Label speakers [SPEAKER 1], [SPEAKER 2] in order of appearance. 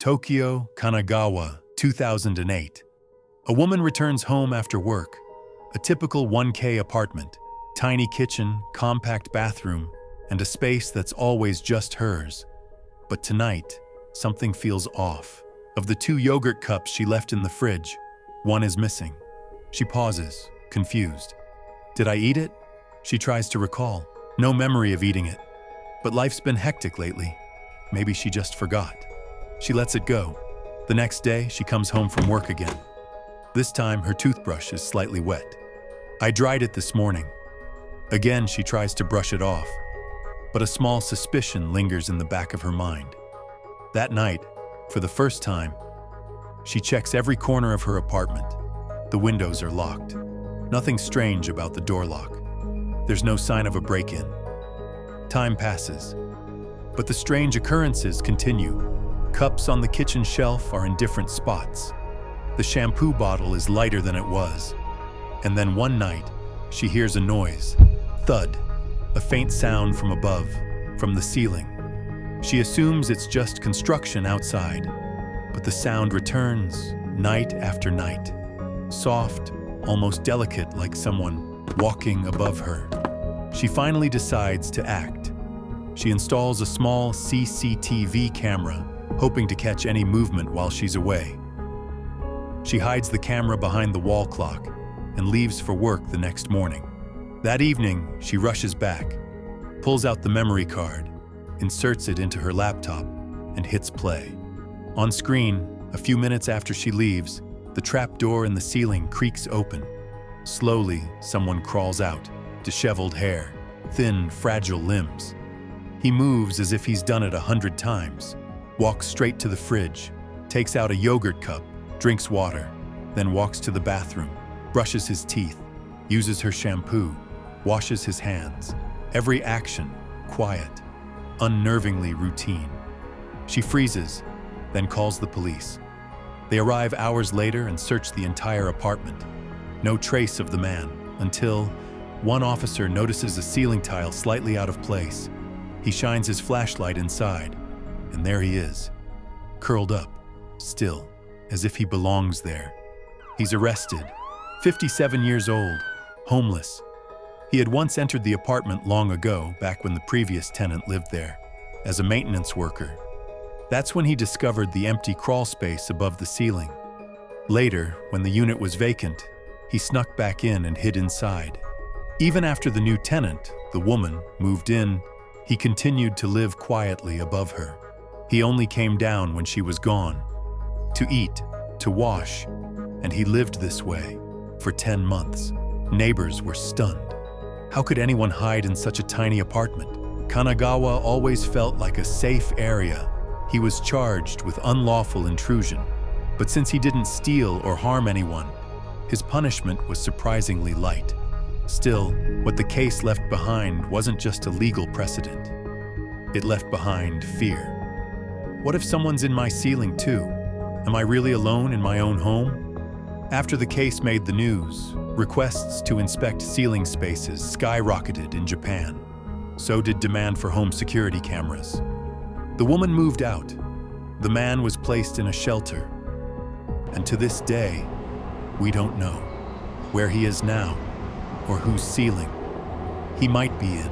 [SPEAKER 1] Tokyo, Kanagawa, 2008. A woman returns home after work. A typical 1K apartment. Tiny kitchen, compact bathroom, and a space that's always just hers. But tonight, something feels off. Of the 2 yogurt cups she left in the fridge, one is missing. She pauses, confused. Did I eat it? She tries to recall. No memory of eating it. But life's been hectic lately. Maybe she just forgot. She lets it go. The next day, she comes home from work again. This time, her toothbrush is slightly wet. I dried it this morning. Again, she tries to brush it off, but a small suspicion lingers in the back of her mind. That night, for the first time, she checks every corner of her apartment. The windows are locked. Nothing strange about the door lock. There's no sign of a break-in. Time passes, but the strange occurrences continue. Cups on the kitchen shelf are in different spots. The shampoo bottle is lighter than it was. And then one night, she hears a noise. Thud. A faint sound from above, from the ceiling. She assumes it's just construction outside. But the sound returns, night after night. Soft, almost delicate, like someone walking above her. She finally decides to act. She installs a small CCTV camera, hoping to catch any movement while she's away. She hides the camera behind the wall clock and leaves for work the next morning. That evening, she rushes back, pulls out the memory card, inserts it into her laptop, and hits play. On screen, a few minutes after she leaves, the trap door in the ceiling creaks open. Slowly, someone crawls out, disheveled hair, thin, fragile limbs. He moves as if he's done it 100 times, walks straight to the fridge, takes out a yogurt cup, drinks water, then walks to the bathroom, brushes his teeth, uses her shampoo, washes his hands. Every action, quiet, unnervingly routine. She freezes, then calls the police. They arrive hours later and search the entire apartment. No trace of the man, until one officer notices a ceiling tile slightly out of place. He shines his flashlight inside, and there he is, curled up, still, as if he belongs there. He's arrested, 57 years old, homeless. He had once entered the apartment long ago, back when the previous tenant lived there, as a maintenance worker. That's when he discovered the empty crawl space above the ceiling. Later, when the unit was vacant, he snuck back in and hid inside. Even after the new tenant, the woman, moved in, he continued to live quietly above her. He only came down when she was gone, to eat, to wash, and he lived this way for 10 months. Neighbors were stunned. How could anyone hide in such a tiny apartment? Kanagawa always felt like a safe area. He was charged with unlawful intrusion, but since he didn't steal or harm anyone, his punishment was surprisingly light. Still, what the case left behind wasn't just a legal precedent. It left behind fear. What if someone's in my ceiling too? Am I really alone in my own home? After the case made the news, requests to inspect ceiling spaces skyrocketed in Japan. So did demand for home security cameras. The woman moved out. The man was placed in a shelter. And to this day, we don't know where he is now or whose ceiling he might be in.